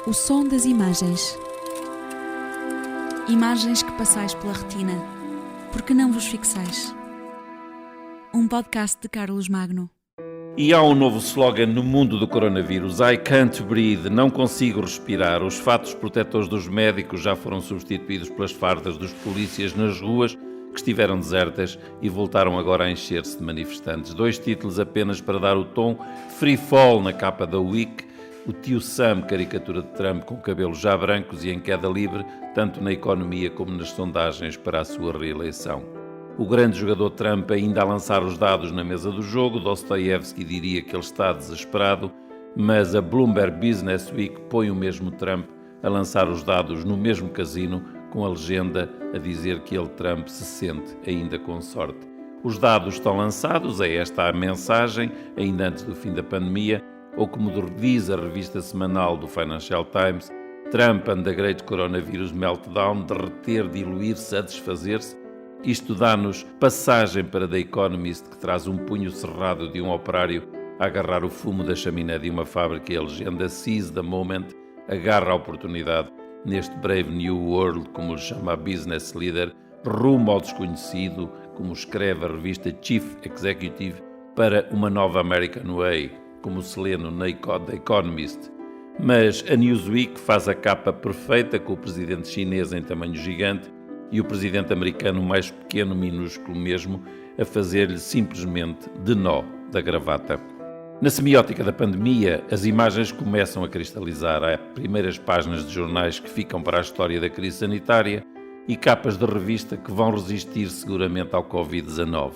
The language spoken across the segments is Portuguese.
O som das imagens. Imagens que passais pela retina, porque não vos fixais. Um podcast de Carlos Magno. E há um novo slogan no mundo do coronavírus: I can't breathe, não consigo respirar. Os fatos protetores dos médicos já foram substituídos pelas fardas dos polícias nas ruas, que estiveram desertas e voltaram agora a encher-se de manifestantes. 2 títulos apenas para dar o tom: Free Fall na capa da Week, o tio Sam, caricatura de Trump com cabelos já brancos e em queda livre, tanto na economia como nas sondagens para a sua reeleição. O grande jogador Trump ainda a lançar os dados na mesa do jogo. Dostoiévski diria que ele está desesperado, mas a Bloomberg Business Week põe o mesmo Trump a lançar os dados no mesmo casino, com a legenda a dizer que ele, Trump, se sente ainda com sorte. Os dados estão lançados, é esta a mensagem, ainda antes do fim da pandemia, ou como diz a revista semanal do Financial Times, Trump and the Great Coronavirus Meltdown, derreter, diluir-se, a desfazer-se. Isto dá-nos passagem para The Economist, que traz um punho cerrado de um operário a agarrar o fumo da chaminé de uma fábrica e a legenda Seize the Moment, agarra a oportunidade neste Brave New World, como lhe chama a business leader, rumo ao desconhecido, como escreve a revista Chief Executive, para uma nova American Way, como se lê no The Economist. Mas a Newsweek faz a capa perfeita, com o presidente chinês em tamanho gigante e o presidente americano mais pequeno, minúsculo mesmo, a fazer-lhe simplesmente de nó da gravata. Na semiótica da pandemia, as imagens começam a cristalizar. Há primeiras páginas de jornais que ficam para a história da crise sanitária e capas de revista que vão resistir seguramente ao Covid-19.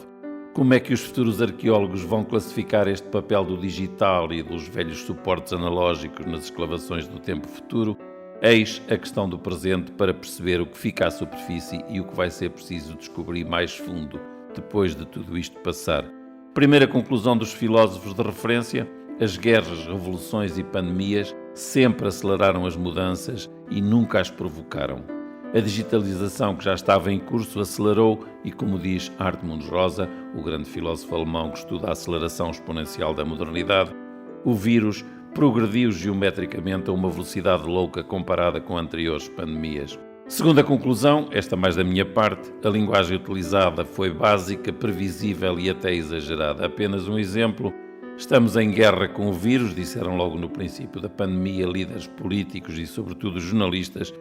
Como é que os futuros arqueólogos vão classificar este papel do digital e dos velhos suportes analógicos nas escavações do tempo futuro? Eis a questão do presente para perceber o que fica à superfície e o que vai ser preciso descobrir mais fundo depois de tudo isto passar. Primeira conclusão dos filósofos de referência: as guerras, revoluções e pandemias sempre aceleraram as mudanças e nunca as provocaram. A digitalização, que já estava em curso, acelerou e, como diz Hartmut Rosa, o grande filósofo alemão que estuda a aceleração exponencial da modernidade, o vírus progrediu geometricamente a uma velocidade louca comparada com anteriores pandemias. Segunda conclusão, esta mais da minha parte: a linguagem utilizada foi básica, previsível e até exagerada. Apenas um exemplo: estamos em guerra com o vírus, disseram logo no princípio da pandemia líderes políticos e, sobretudo, jornalistas,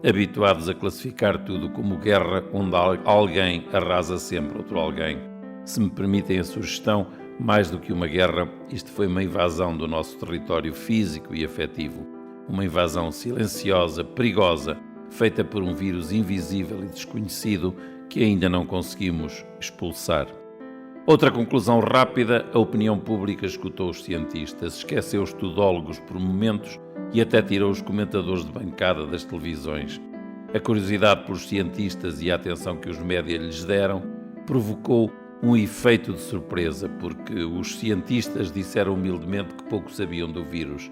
habituados a classificar tudo como guerra onde alguém arrasa sempre outro alguém. Se me permitem a sugestão, mais do que uma guerra, isto foi uma invasão do nosso território físico e afetivo. Uma invasão silenciosa, perigosa, feita por um vírus invisível e desconhecido que ainda não conseguimos expulsar. Outra conclusão rápida: a opinião pública escutou os cientistas, esqueceu os tudólogos por momentos e até tirou os comentadores de bancada das televisões. A curiosidade pelos cientistas e a atenção que os médias lhes deram provocou um efeito de surpresa, porque os cientistas disseram humildemente que pouco sabiam do vírus.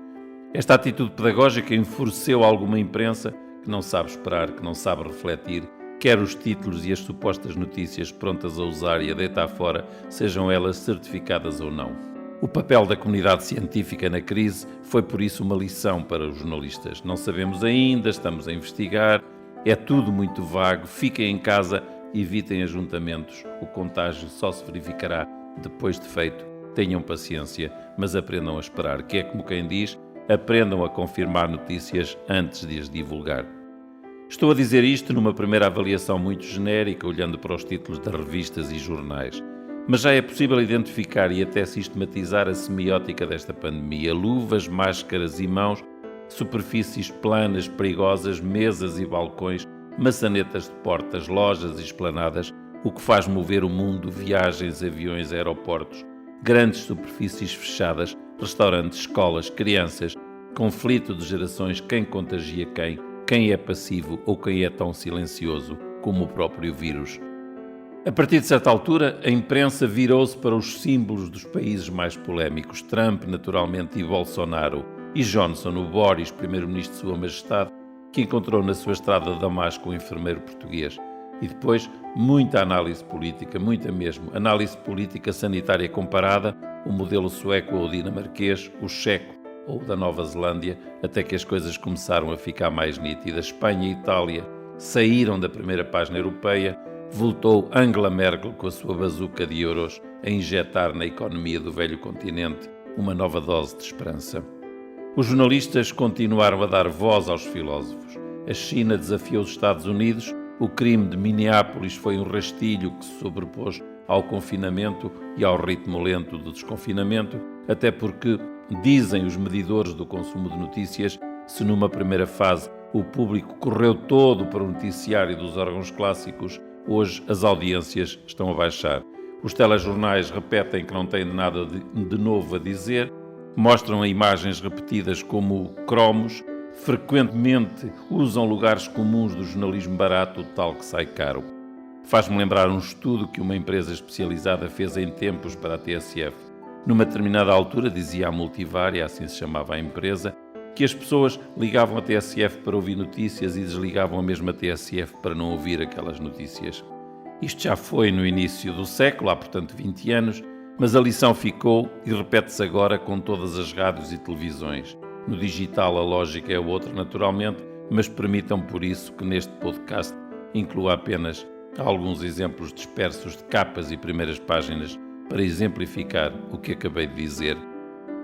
Esta atitude pedagógica enfureceu alguma imprensa que não sabe esperar, que não sabe refletir, quer os títulos e as supostas notícias prontas a usar e a deitar fora, sejam elas certificadas ou não. O papel da comunidade científica na crise foi, por isso, uma lição para os jornalistas. Não sabemos ainda, estamos a investigar, é tudo muito vago, fiquem em casa, evitem ajuntamentos, o contágio só se verificará depois de feito. Tenham paciência, mas aprendam a esperar, que é como quem diz, aprendam a confirmar notícias antes de as divulgar. Estou a dizer isto numa primeira avaliação muito genérica, olhando para os títulos das revistas e jornais. Mas já é possível identificar e até sistematizar a semiótica desta pandemia: luvas, máscaras e mãos, superfícies planas, perigosas, mesas e balcões, maçanetas de portas, lojas e esplanadas, o que faz mover o mundo: viagens, aviões, aeroportos, grandes superfícies fechadas, restaurantes, escolas, crianças, conflito de gerações, quem contagia quem é passivo ou quem é tão silencioso como o próprio vírus. A partir de certa altura, a imprensa virou-se para os símbolos dos países mais polémicos: Trump, naturalmente, e Bolsonaro, e Johnson, o Boris, primeiro-ministro de Sua Majestade, que encontrou na sua estrada de Damasco um enfermeiro português. E depois, muita análise política, muita mesmo, análise política sanitária comparada, o modelo sueco ou dinamarquês, o checo, ou da Nova Zelândia, até que as coisas começaram a ficar mais nítidas. Espanha e Itália saíram da primeira página europeia, voltou Angela Merkel com a sua bazuca de euros a injetar na economia do velho continente uma nova dose de esperança. Os jornalistas continuaram a dar voz aos filósofos. A China desafiou os Estados Unidos, o crime de Minneapolis foi um rastilho que se sobrepôs ao confinamento e ao ritmo lento do desconfinamento, até porque, dizem os medidores do consumo de notícias, se numa primeira fase o público correu todo para o noticiário dos órgãos clássicos, hoje as audiências estão a baixar. Os telejornais repetem que não têm nada de novo a dizer, mostram imagens repetidas como cromos, frequentemente usam lugares comuns do jornalismo barato, o tal que sai caro. Faz-me lembrar um estudo que uma empresa especializada fez em tempos para a TSF. Numa determinada altura, dizia a Multivária, assim se chamava a empresa, que as pessoas ligavam a TSF para ouvir notícias e desligavam a mesma TSF para não ouvir aquelas notícias. Isto já foi no início do século, há portanto 20 anos, mas a lição ficou e repete-se agora com todas as rádios e televisões. No digital a lógica é outra, naturalmente, mas permitam por isso que neste podcast inclua apenas alguns exemplos dispersos de capas e primeiras páginas para exemplificar o que acabei de dizer.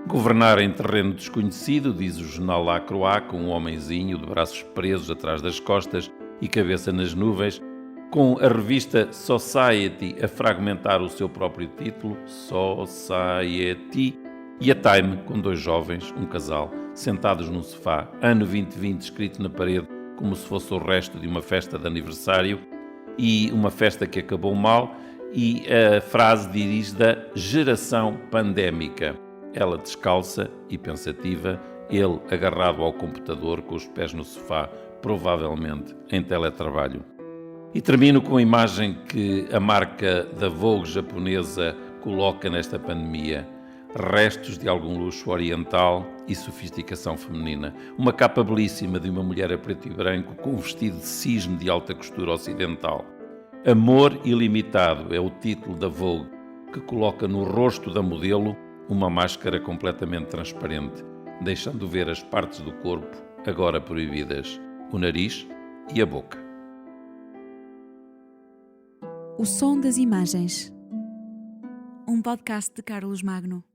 Governar em terreno desconhecido, diz o jornal La Croix, com um homenzinho de braços presos atrás das costas e cabeça nas nuvens, com a revista Society a fragmentar o seu próprio título, Society, e a Time, com dois jovens, um casal, sentados num sofá, ano 2020 escrito na parede como se fosse o resto de uma festa de aniversário e uma festa que acabou mal, e a frase dirige da geração pandémica. Ela descalça e pensativa, ele agarrado ao computador com os pés no sofá, provavelmente em teletrabalho. E termino com a imagem que a marca da Vogue japonesa coloca nesta pandemia. Restos de algum luxo oriental e sofisticação feminina. Uma capa belíssima de uma mulher a preto e branco com um vestido de cisne de alta costura ocidental. Amor ilimitado é o título da Vogue, que coloca no rosto da modelo uma máscara completamente transparente, deixando ver as partes do corpo agora proibidas, o nariz e a boca. O som das imagens. Um podcast de Carlos Magno.